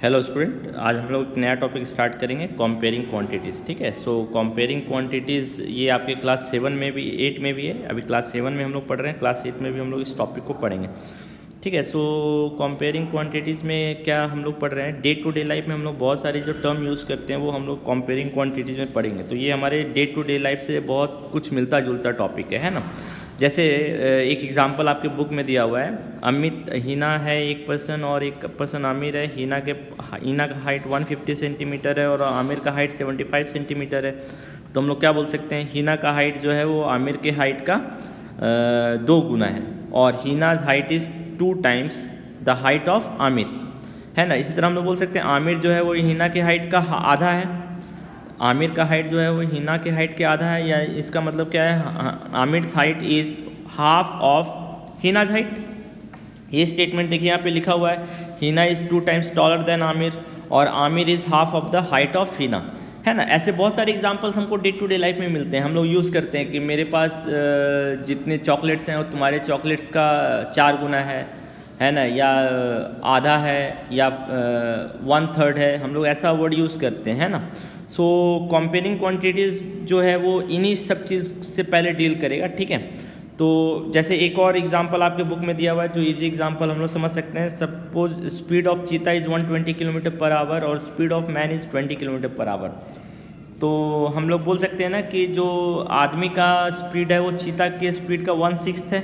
Hello student, आज हम लोग एक नया टॉपिक स्टार्ट करेंगे कंपेयरिंग क्वांटिटीज़। ठीक है, सो कंपेयरिंग क्वांटिटीज़ ये आपके क्लास 7 में भी 8 में भी है। अभी क्लास 7 में हम लोग पढ़ रहे हैं, क्लास 8 में भी हम लोग इस टॉपिक को पढ़ेंगे। ठीक है, सो कंपेयरिंग क्वांटिटीज़ में क्या हम लोग पढ़ रहे हैं, डे टू डे लाइफ में हम लोग बहुत सारे जो टर्म यूज़ करते हैं वो हम लोग कंपेयरिंग क्वांटिटीज़ में पढ़ेंगे। तो ये हमारे डे टू डे लाइफ से बहुत कुछ मिलता जुलता टॉपिक है ना। जैसे एक एग्जांपल आपके बुक में दिया हुआ है, अमित हीना है एक पर्सन और एक पर्सन आमिर है। हीना का हाइट 150 सेंटीमीटर है और आमिर का हाइट 75 सेंटीमीटर है। तो हम लोग क्या बोल सकते हैं, हीना का हाइट जो है वो आमिर के हाइट का 2 गुना है और Heena's height is 2 times the height of Aamir, है ना। इसी तरह हम लोग बोल सकते हैं आमिर जो है वो हीना के हाइट का आधा है, आमिर का हाइट जो है वो हीना के हाइट के आधा है। या इसका मतलब क्या है, Aamir's height is half of Heena's height. ये स्टेटमेंट देखिए यहाँ पे लिखा हुआ है, Heena is 2 times taller than Aamir और Aamir is half of the height of Heena, है ना। ऐसे बहुत सारे एग्जांपल्स हमको डे टू डे लाइफ में मिलते हैं। हम लोग यूज़ करते हैं कि मेरे पास जितने चॉकलेट्स हैं वो तुम्हारे चॉकलेट्स का 4 गुना है ना, या आधा है या 1/3 है। हम लोग ऐसा वर्ड यूज़ करते हैं ना। सो कंपेयरिंग क्वांटिटीज़ जो है वो इन्हीं सब चीज़ से पहले डील करेगा। ठीक है, तो जैसे एक और एग्जांपल आपके बुक में दिया हुआ है, जो इजी एग्जांपल हम लोग समझ सकते हैं। सपोज स्पीड ऑफ चीता इज़ 120 किलोमीटर पर आवर और speed of man is 20 kilometre per hour. तो हम लोग बोल सकते हैं ना कि जो आदमी का स्पीड है वो चीता के स्पीड का 1/6 है,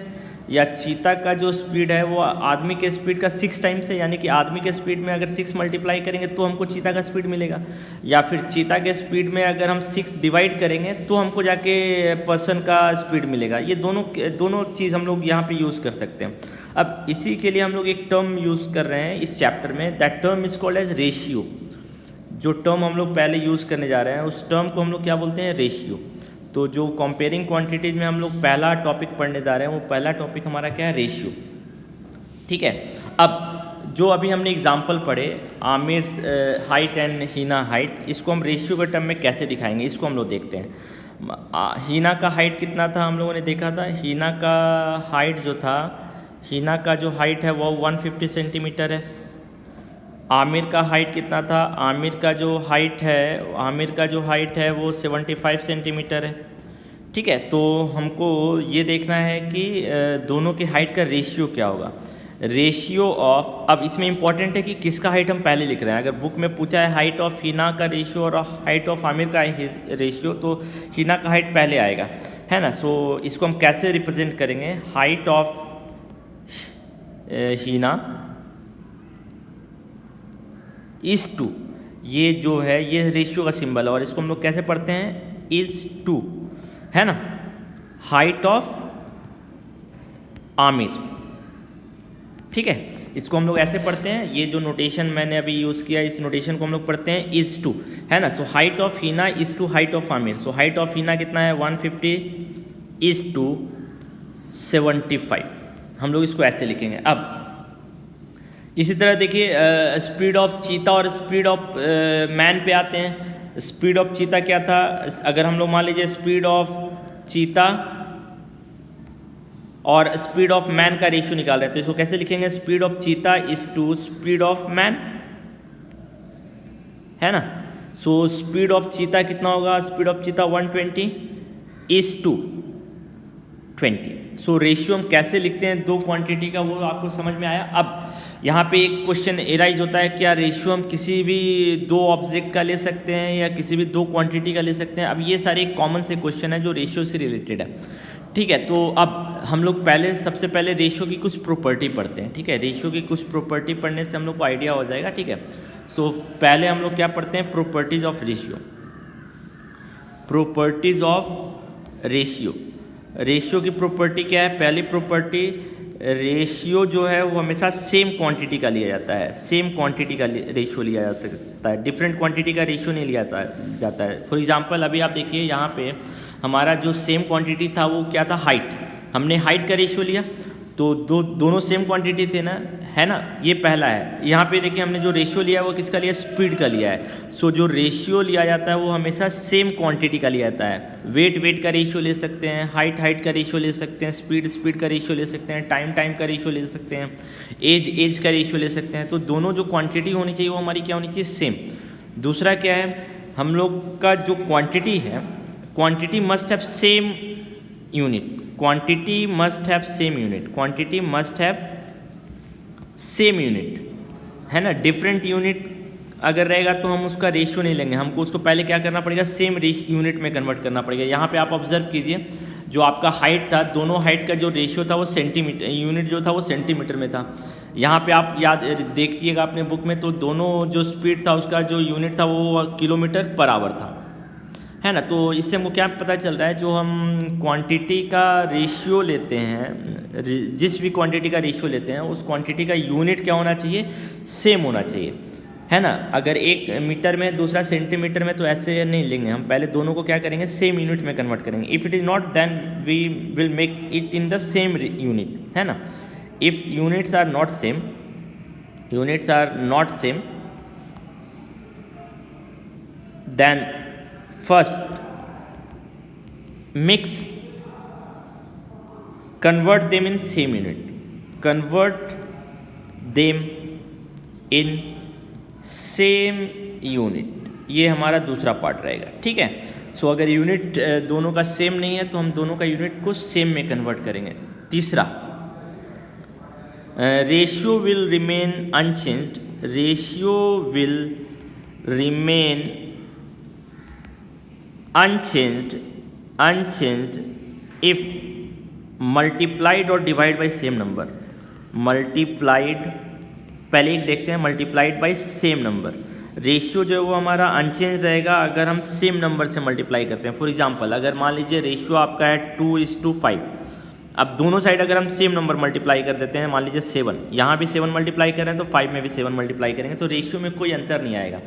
या चीता का जो स्पीड है वो आदमी के स्पीड का 6 टाइम्स है। यानी कि आदमी के स्पीड में अगर 6 मल्टीप्लाई करेंगे तो हमको चीता का स्पीड मिलेगा, या फिर चीता के स्पीड में अगर हम 6 डिवाइड करेंगे तो हमको जाके पर्सन का स्पीड मिलेगा। ये दोनों चीज़ हम लोग यहाँ पे यूज़ कर सकते हैं। अब इसी के लिए हम लोग एक टर्म यूज़ कर रहे हैं इस चैप्टर में, that term is called as ratio. जो टर्म हम लोग पहले यूज़ करने जा रहे हैं उस टर्म को हम लोग क्या बोलते हैं, रेशियो। तो जो कंपेयरिंग क्वांटिटीज़ में हम लोग पहला टॉपिक पढ़ने जा रहे हैं वो पहला टॉपिक हमारा क्या है, रेशियो। ठीक है, अब जो अभी हमने एग्जांपल पढ़े Aamir height and Heena height, इसको हम रेशियो के टर्म में कैसे दिखाएंगे इसको हम लोग देखते हैं। हीना का हाइट कितना था, हम लोगों ने देखा था हीना का हाइट जो था, हीना का जो हाइट है वो 150 सेंटीमीटर है। आमिर का हाइट कितना था, आमिर का जो हाइट है वो 75 सेंटीमीटर है। ठीक है, तो हमको ये देखना है कि दोनों के हाइट का रेशियो क्या होगा, रेशियो ऑफ। अब इसमें इंपॉर्टेंट है कि किसका हाइट हम पहले लिख रहे हैं। अगर बुक में पूछा है हाइट ऑफ हीना का रेशियो और हाइट ऑफ आमिर का रेशियो, तो हीना का हाइट पहले आएगा, है ना। सो इसको हम कैसे रिप्रेजेंट करेंगे, हाइट ऑफ हीना इज़ 2, ये जो है ये रेशियो का सिंबल है और इसको हम लोग कैसे पढ़ते हैं, इज़ 2, है ना। हाइट ऑफ आमिर, ठीक है, इसको हम लोग ऐसे पढ़ते हैं। ये जो नोटेशन मैंने अभी यूज़ किया इस नोटेशन को हम लोग पढ़ते हैं इज़ 2, है ना। So height of Heena is 2 height of Aamir. So height of Heena कितना है 150 इज़ 2 75। हम लोग इसको ऐसे लिखेंगे। अब इसी तरह देखिए स्पीड ऑफ चीता और स्पीड ऑफ मैन पे आते हैं। स्पीड ऑफ चीता क्या था, अगर हम लोग मान लीजिए स्पीड ऑफ चीता और स्पीड ऑफ मैन का रेशियो निकाल रहे हैं तो इसको कैसे लिखेंगे, speed of cheetah is to speed of man, है ना। सो स्पीड ऑफ चीता कितना होगा, स्पीड ऑफ चीता 120 इज टू 20। सो रेशियो हम कैसे लिखते हैं दो क्वांटिटी का, वो आपको समझ में आया। अब यहाँ पे एक क्वेश्चन एराइज होता है, क्या रेशियो हम किसी भी दो ऑब्जेक्ट का ले सकते हैं या किसी भी दो क्वांटिटी का ले सकते हैं। अब ये सारे कॉमन से क्वेश्चन है जो रेशियो से रिलेटेड है। ठीक है, तो अब हम लोग सबसे पहले रेशियो की कुछ प्रॉपर्टी पढ़ते हैं। ठीक है, रेशियो की कुछ प्रॉपर्टी पढ़ने से हम लोग को आइडिया हो जाएगा। ठीक है, सो पहले हम लोग क्या पढ़ते हैं, properties of ratio. Properties of ratio, ratio की प्रॉपर्टी क्या है, पहली प्रॉपर्टी, रेशियो जो है वो हमेशा सेम क्वांटिटी का लिया जाता है, सेम क्वांटिटी का रेशियो लिया जाता है, डिफरेंट क्वांटिटी का रेशियो नहीं लिया जाता है। फॉर एग्जांपल अभी आप देखिए यहाँ पे हमारा जो सेम क्वांटिटी था वो क्या था, हाइट। हमने हाइट का रेशियो लिया तो दोनों सेम क्वांटिटी थे ना, है ना। ये पहला है। यहाँ पे देखिए हमने जो रेशियो लिया है वो किसका लिया, स्पीड का लिया है। सो जो रेशियो लिया जाता है वो हमेशा सेम क्वांटिटी का लिया जाता है। वेट का रेशियो ले सकते हैं, हाइट का रेशियो ले सकते हैं, स्पीड का रेशियो ले सकते हैं, टाइम का रेशियो ले सकते हैं, एज का रेशियो ले सकते हैं। तो दोनों जो क्वांटिटी होनी चाहिए वो हमारी क्या होनी चाहिए, सेम। दूसरा क्या है, हम लोग का जो क्वांटिटी है, quantity must have same unit, quantity must have same unit, quantity must have same unit, है ना। डिफरेंट यूनिट अगर रहेगा तो हम उसका रेशियो नहीं लेंगे, हमको उसको पहले क्या करना पड़ेगा, सेम यूनिट में कन्वर्ट करना पड़ेगा। यहाँ पे आप ऑब्जर्व कीजिए, जो आपका हाइट था, दोनों हाइट का जो रेशियो था वो सेंटीमीटर, यूनिट जो था वो सेंटीमीटर में था। यहाँ पे आप याद देखिएगा अपने बुक में, तो दोनों जो स्पीड था उसका जो यूनिट था वो किलोमीटर पर आवर था, है ना। तो इससे हमको क्या पता चल रहा है, जो हम क्वांटिटी का रेशियो लेते हैं, जिस भी क्वांटिटी का रेशियो लेते हैं उस क्वांटिटी का यूनिट क्या होना चाहिए, सेम होना चाहिए, है ना। अगर एक मीटर में दूसरा सेंटीमीटर में तो ऐसे नहीं लेंगे, हम पहले दोनों को क्या करेंगे, सेम यूनिट में कन्वर्ट करेंगे। If it is not then we will make it in the same unit, है ना। If units are not same, units are not same, then first mix, convert them in same unit, convert them in same unit, ये हमारा दूसरा part रहेगा, ठीक है। सो अगर unit दोनों का सेम नहीं है तो हम दोनों का यूनिट को सेम में कन्वर्ट करेंगे। तीसरा, ratio will remain unchanged, ratio will remain unchanged if multiplied or divided by same number, multiplied, पहले एक देखते हैं, multiplied by same number। Ratio जो है वो हमारा अनचेंज रहेगा अगर हम सेम नंबर से मल्टीप्लाई करते हैं। फॉर एग्जांपल, अगर मान लीजिए रेशियो आपका है 2:5, अब दोनों साइड अगर हम सेम नंबर मल्टीप्लाई कर देते हैं, मान लीजिए 7, यहाँ भी 7 मल्टीप्लाई कर रहे हैं तो 5 में भी 7 मल्टीप्लाई करेंगे, तो रेशियो में कोई अंतर नहीं आएगा।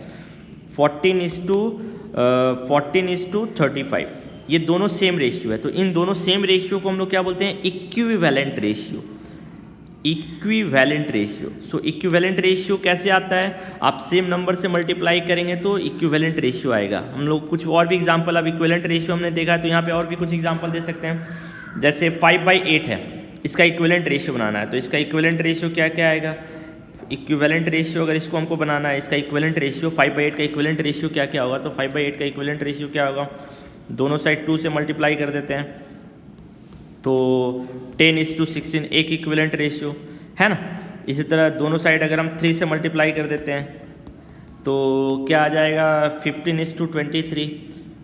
14:35, ये दोनों सेम रेशियो है, तो इन दोनों सेम रेशियो को हम लोग क्या बोलते हैं, इक्विवेलेंट रेशियो, इक्विवेलेंट रेशियो। सो इक्विवेलेंट रेशियो कैसे आता है, आप सेम नंबर से मल्टीप्लाई करेंगे तो इक्विवेलेंट रेशियो आएगा। हम लोग कुछ और भी एग्जांपल, अब इक्विवेलेंट रेशियो हमने देखा है तो यहाँ पे और भी कुछ एग्जांपल दे सकते हैं। जैसे 5/8 है, इसका इक्विवेलेंट रेशियो बनाना है, तो इसका इक्विवेलेंट रेशियो क्या क्या आएगा, इक्विवेलेंट रेशियो अगर इसको हमको बनाना है, इसका इक्विवेलेंट रेशियो 5/8 का इक्विवेलेंट रेशियो क्या क्या होगा, तो 5/8 का इक्विवेलेंट रेशियो क्या होगा, दोनों साइड 2 से मल्टीप्लाई कर देते हैं तो 10:16 एक इक्विवेलेंट रेशियो, है ना। इसी तरह दोनों साइड अगर हम 3 से मल्टीप्लाई कर देते हैं तो क्या आ जाएगा, 15:23,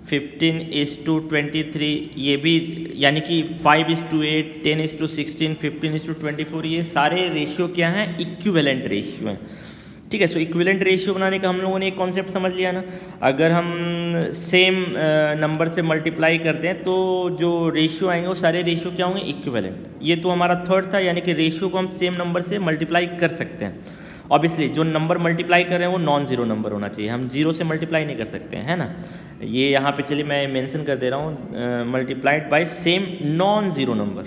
15:23, ये भी यानी कि 5:8, 10:16, 15:24, ये सारे रेशियो क्या हैं, इक्विवेलेंट रेशियो हैं, ठीक है। सो इक्विवेलेंट रेशियो बनाने का हम लोगों ने एक कॉन्सेप्ट समझ लिया ना। अगर हम सेम नंबर से मल्टीप्लाई करते हैं तो जो रेशियो आएंगे वो सारे रेशियो क्या होंगे, इक्विवेलेंट। ये तो हमारा थर्ड था, यानी कि रेशियो को हम सेम नंबर से मल्टीप्लाई कर सकते हैं। ऑब्वियसली जो नंबर मल्टीप्लाई कर रहे हैं वो नॉन ज़ीरो नंबर होना चाहिए, हम जीरो से मल्टीप्लाई नहीं कर सकते हैं, है ना। ये यहाँ पे चलिए मैं मेंशन कर दे रहा हूँ, multiplied by same non zero number.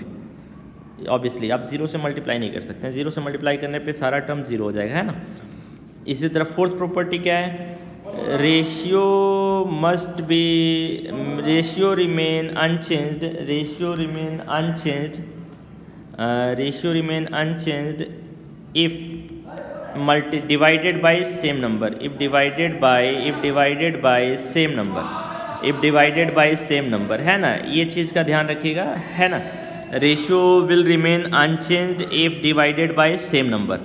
Obviously आप जीरो से मल्टीप्लाई नहीं कर सकते हैं, जीरो से मल्टीप्लाई करने पे सारा टर्म जीरो हो जाएगा, है ना। इसी तरह फोर्थ प्रॉपर्टी क्या है, ratio must be, ratio remain unchanged, ratio remain unchanged, ratio remain unchanged if divided by same number, if divided by same number, if divided by same number, है ना। ये चीज़ का ध्यान रखिएगा, है ना। Ratio will remain unchanged if divided by same number,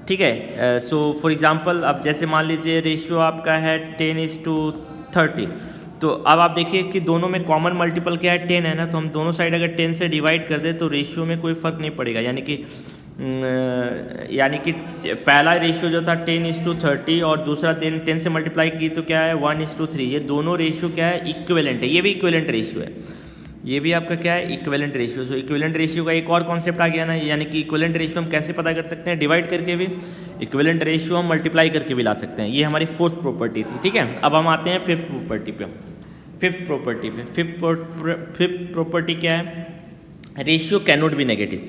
ठीक है। सो फॉर एग्जांपल, अब जैसे मान लीजिए रेशियो आपका है 10:30, तो अब आप देखिए कि दोनों में कॉमन मल्टीपल क्या है, 10 है ना, तो हम दोनों साइड अगर 10 से डिवाइड कर दे तो रेशियो में कोई फ़र्क नहीं पड़ेगा। यानी कि पहला रेशियो जो था 10:30 और दूसरा 10 से मल्टीप्लाई की तो क्या है 1:3, ये दोनों रेशियो क्या है, इक्विवेलेंट है। ये भी इक्विवेलेंट रेशियो है, ये भी आपका क्या है, इक्विवेलेंट रेशियो। सो इक्विवेलेंट रेशियो का एक और कॉन्सेप्ट आ गया ना, यानी कि इक्विवेलेंट रेशियो हम कैसे पता कर सकते हैं, डिवाइड करके भी, इक्विवेलेंट रेशियो हम मल्टीप्लाई करके भी ला सकते हैं। ये हमारी फोर्थ प्रॉपर्टी थी, ठीक है। अब हम आते हैं फिफ्थ प्रॉपर्टी पे। फिफ्थ प्रॉपर्टी क्या है, ratio can not be negative.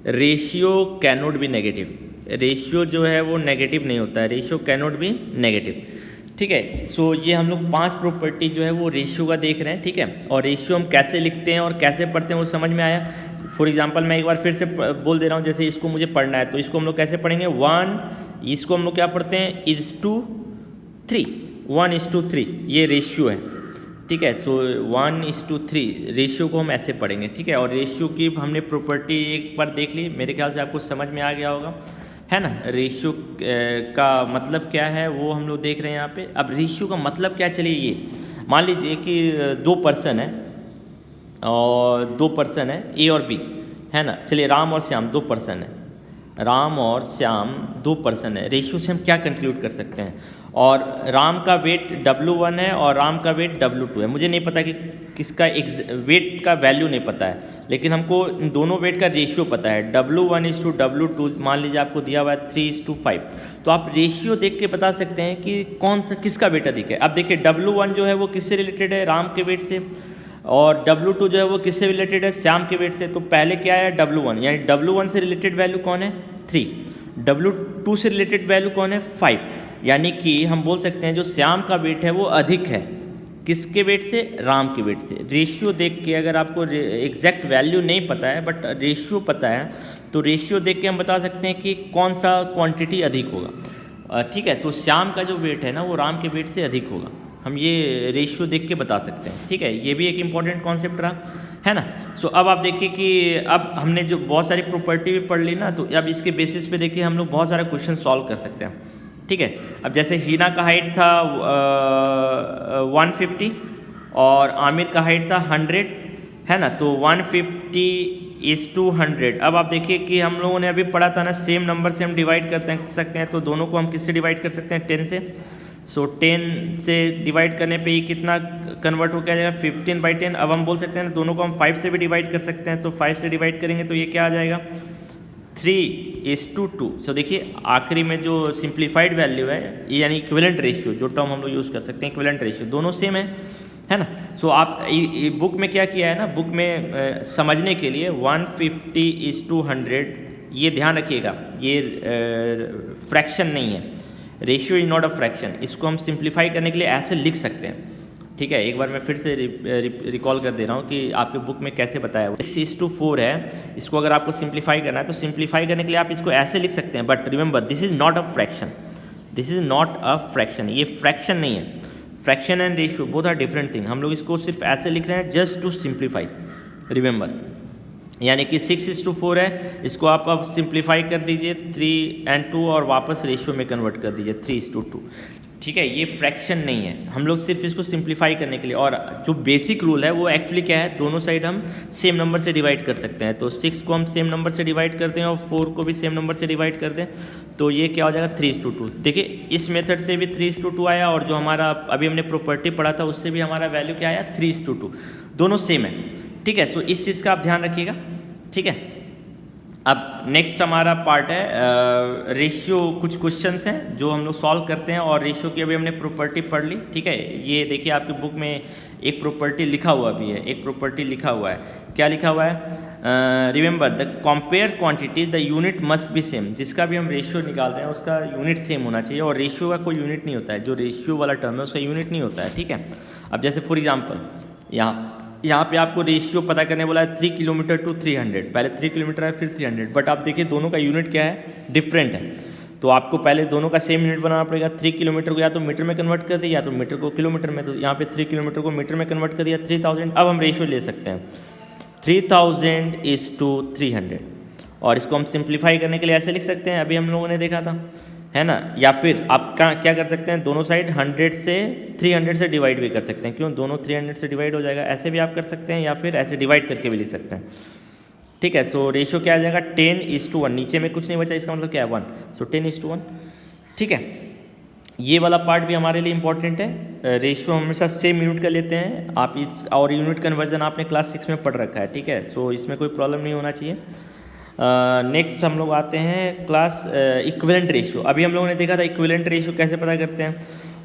Ratio can not be negative, ratio जो है वो नेगेटिव नहीं होता है, ratio can not be negative, ठीक है। सो ये हम लोग 5 प्रॉपर्टी जो है वो रेशियो का देख रहे हैं, ठीक है। और रेशियो हम कैसे लिखते हैं और कैसे पढ़ते हैं वो समझ में आया। फॉर एग्जांपल मैं एक बार फिर से बोल दे रहा हूँ, जैसे इसको मुझे पढ़ना है तो इसको हम लोग कैसे पढ़ेंगे, 1, इसको हम लोग क्या पढ़ते हैं, is to 3, 1:3 ये रेशियो है, ठीक है। सो 1:3 रेशियो को हम ऐसे पढ़ेंगे, ठीक है। और रेशियो की हमने प्रॉपर्टी एक बार देख ली, मेरे ख्याल से आपको समझ में आ गया होगा, है ना। रेशियो का मतलब क्या है वो हम लोग देख रहे हैं यहाँ पे। अब रेशियो का मतलब क्या, चलिए ये मान लीजिए कि 2 पर्सन है और 2 पर्सन है ए और बी, है ना। चलिए राम और श्याम 2 पर्सन है, राम और श्याम 2 पर्सन है। रेशियो से हम क्या कंक्लूड कर सकते हैं, और राम का वेट W1 है और राम का वेट W2 है। मुझे नहीं पता कि किसका वेट का वैल्यू नहीं पता है, लेकिन हमको इन दोनों वेट का रेशियो पता है, W1:W2 मान लीजिए आपको दिया हुआ है 3:5। तो आप रेशियो देख के बता सकते हैं कि कौन सा किसका वेट अधिक है। अब देखिए W1 जो है वो किससे रिलेटेड है, राम के वेट से, और W2 जो है वो किससे रिलेटेड है, श्याम के वेट से। तो पहले क्या है, W1, यानी W1 से रिलेटेड वैल्यू कौन है, 3, W2 से रिलेटेड वैल्यू कौन है, 5। यानी कि हम बोल सकते हैं जो श्याम का वेट है वो अधिक है, किसके वेट से, राम के वेट से। रेशियो देख के, अगर आपको एग्जैक्ट वैल्यू नहीं पता है बट रेशियो पता है, तो रेशियो देख के हम बता सकते हैं कि कौन सा क्वांटिटी अधिक होगा, ठीक है। तो श्याम का जो वेट है ना वो राम के वेट से अधिक होगा, हम ये रेशियो देख के बता सकते हैं, ठीक है। ये भी एक इंपॉर्टेंट कॉन्सेप्ट रहा, है ना। सो अब आप देखिए कि अब हमने जो बहुत सारी प्रॉपर्टी भी पढ़ ली ना, तो अब इसके बेसिस पे देखिए हम लोग बहुत सारा क्वेश्चन सॉल्व कर सकते हैं, ठीक है। अब जैसे हीना का हाइट था 150 और आमिर का हाइट था 100, है ना। तो 150:100। अब आप देखिए कि हम लोगों ने अभी पढ़ा था ना, सेम नंबर से हम डिवाइड कर सकते हैं। तो दोनों को हम किससे डिवाइड कर सकते हैं, 10 से। सो 10 से डिवाइड करने पे ये कितना कन्वर्ट हो क्या जाएगा, 15/10। अब हम बोल सकते हैं दोनों को हम 5 से भी डिवाइड कर सकते हैं, तो 5 से डिवाइड करेंगे तो ये क्या आ जाएगा, 3:2। सो देखिए आखिरी में जो सिंप्लीफाइड वैल्यू है, यानी इक्विवेलेंट रेशियो, जो टर्म हम लोग यूज़ कर सकते हैं, इक्विवेलेंट रेशियो, दोनों सेम है ना। सो आप बुक में क्या किया है ना, बुक में समझने के लिए 150:100, ये ध्यान रखिएगा, ये फ्रैक्शन नहीं है, ratio is not a fraction. इसको हम सिंप्लीफाई करने के लिए ऐसे लिख सकते हैं, ठीक है। एक बार मैं फिर से रिकॉल कर दे रहा हूँ कि आपके बुक में कैसे बताया हुआ 6:4 है। इसको अगर आपको सिंप्लीफाई करना है तो सिंप्लीफाई करने के लिए आप इसको ऐसे लिख सकते हैं, but remember this is not a fraction, this is not a fraction, ये फ्रैक्शन नहीं है। Fraction and ratio both are different thing. हम लोग इसको सिर्फ ऐसे लिख रहे हैं जस्ट टू सिंप्लीफाई, रिमेंबर। यानी कि 6:4 है, इसको आप अब सिंप्लीफाई कर दीजिए 3 and 2 और वापस रेशियो में कन्वर्ट कर दीजिए 3:2, ठीक है। ये फ्रैक्शन नहीं है, हम लोग सिर्फ इसको सिंप्लीफाई करने के लिए। और जो बेसिक रूल है वो एक्चुअली क्या है, दोनों साइड हम सेम नंबर से डिवाइड कर सकते हैं। तो 6 को हम सेम नंबर से डिवाइड करते हैं और 4 को भी सेम नंबर से डिवाइड कर दें, तो ये क्या हो जाएगा, 3:2। देखिए इस मेथड से भी 3:2 आया, और जो हमारा अभी हमने प्रॉपर्टी पढ़ा था उससे भी हमारा वैल्यू क्या आया, 3:2, दोनों सेम है, ठीक है। सो इस चीज़ का आप ध्यान रखिएगा, ठीक है। अब नेक्स्ट हमारा पार्ट है रेशियो। कुछ क्वेश्चंस हैं जो हम लोग सॉल्व करते हैं, और रेशियो की अभी हमने प्रॉपर्टी पढ़ ली, ठीक है। ये देखिए आपकी बुक में एक प्रॉपर्टी लिखा हुआ भी है, एक प्रॉपर्टी लिखा हुआ है, क्या लिखा हुआ है, remember the compare quantity the unit must be same. जिसका भी हम रेशियो निकाल रहे हैं उसका यूनिट सेम होना चाहिए, और रेशियो का कोई यूनिट नहीं होता है, जो रेशियो वाला टर्म है उसका यूनिट नहीं होता है, ठीक है। अब जैसे फॉर एग्जाम्पल यहाँ पे आपको रेशियो पता करने बोला है 3 किलोमीटर टू 300, पहले 3 किलोमीटर है फिर 300, बट आप देखिए दोनों का यूनिट क्या है, डिफरेंट है। तो आपको पहले दोनों का सेम यूनिट बनाना पड़ेगा। 3 किलोमीटर को या तो मीटर में कन्वर्ट कर दिया, या तो मीटर को किलोमीटर में। तो यहाँ पे 3 किलोमीटर को मीटर में कन्वर्ट कर दिया 3000। अब हम रेशियो ले सकते हैं 3000:300, और इसको हम सिंप्लीफाई करने के लिए ऐसे लिख सकते हैं, अभी हम लोगों ने देखा था, है ना। या फिर आप क्या कर सकते हैं, दोनों साइड 100 से 300 से डिवाइड भी कर सकते हैं, क्यों, दोनों 300 से डिवाइड हो जाएगा, ऐसे भी आप कर सकते हैं, या फिर ऐसे डिवाइड करके भी लिख सकते हैं, ठीक है। सो रेशियो क्या आ जाएगा, 10:1, नीचे में कुछ नहीं बचा, इसका मतलब क्या है 1, सो 10:1, ठीक है। ये वाला पार्ट भी हमारे लिए इंपॉर्टेंट है। रेशियो हमेशा सेम यूनिट का लेते हैं आप, इस और यूनिट कन्वर्जन आपने क्लास 6 में पढ़ रखा है, ठीक है। सो इसमें कोई प्रॉब्लम नहीं होना चाहिए। नेक्स्ट हम लोग आते हैं क्लास इक्विवेलेंट रेशियो। अभी हम लोगों ने देखा था इक्विवेलेंट रेशियो कैसे पता करते हैं,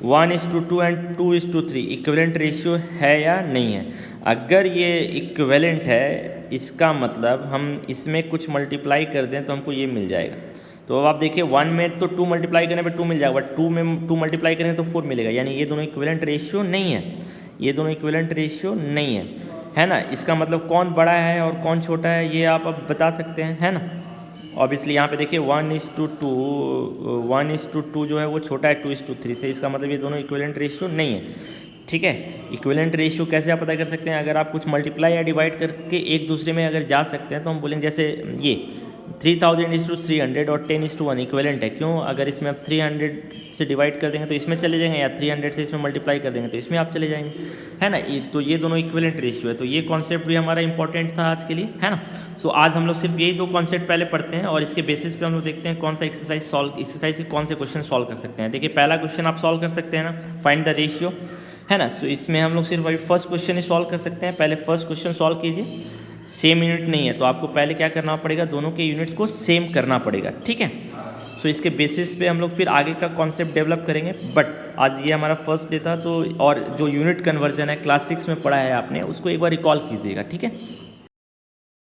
1:2 एंड 2:3 इक्विवेलेंट रेशियो है या नहीं है। अगर ये इक्विवेलेंट है इसका मतलब हम इसमें कुछ मल्टीप्लाई कर दें तो हमको ये मिल जाएगा। तो अब आप देखिए 1 में तो 2 मल्टीप्लाई करने पे 2 मिल जाएगा, बट 2 में 2 मल्टीप्लाई करेंगे तो 4 मिलेगा, यानी ये दोनों इक्विवेलेंट रेशियो नहीं है, ये दोनों इक्विवेलेंट रेशियो नहीं है ना। इसका मतलब कौन बड़ा है और कौन छोटा है ये आप अब बता सकते हैं, है ना। ऑब्वियसली यहाँ पे देखिए 1:2 जो है वो छोटा है 2:3 से, इसका मतलब ये दोनों इक्विवेलेंट रेशियो नहीं है, ठीक है। इक्विवेलेंट रेशियो कैसे आप पता कर सकते हैं, अगर आप कुछ मल्टीप्लाई या डिवाइड करके एक दूसरे में अगर जा सकते हैं तो हम बोलेंगे जैसे ये 3000:300 और 10:1 इक्विवेलेंट है। क्यों, अगर इसमें आप 300 से डिवाइड कर देंगे तो इसमें चले जाएंगे, या 300 से इसमें मल्टीप्लाई कर देंगे तो इसमें आप चले जाएंगे, है ना। तो ये दोनों इक्विवेलेंट रेशियो है, तो ये कॉन्सेप्ट भी हमारा इंपॉर्टेंट था आज के लिए, है ना। सो आज हम लोग सिर्फ यही 2 कॉन्सेप्ट पहले पढ़ते हैं और इसके बेसिस पे हम लोग देखते हैं कौन सा एक्सरसाइज के कौन से क्वेश्चन सॉल्व कर सकते हैं। देखिए पहला क्वेश्चन आप सॉल्व कर सकते हैं ना, फाइंड द रेशियो, है ना। सो इसमें हम लोग सिर्फ अभी फर्स्ट क्वेश्चन ही सॉल्व कर सकते हैं। पहले फर्स्ट क्वेश्चन सॉल्व कीजिए। सेम यूनिट नहीं है तो आपको पहले क्या करना पड़ेगा, दोनों के यूनिट्स को सेम करना पड़ेगा, ठीक है। सो इसके बेसिस पे हम लोग फिर आगे का कॉन्सेप्ट डेवलप करेंगे, बट आज ये हमारा फर्स्ट डे था तो, और जो यूनिट कन्वर्जन है क्लास 6 में पढ़ा है आपने उसको एक बार रिकॉल कीजिएगा, ठीक है।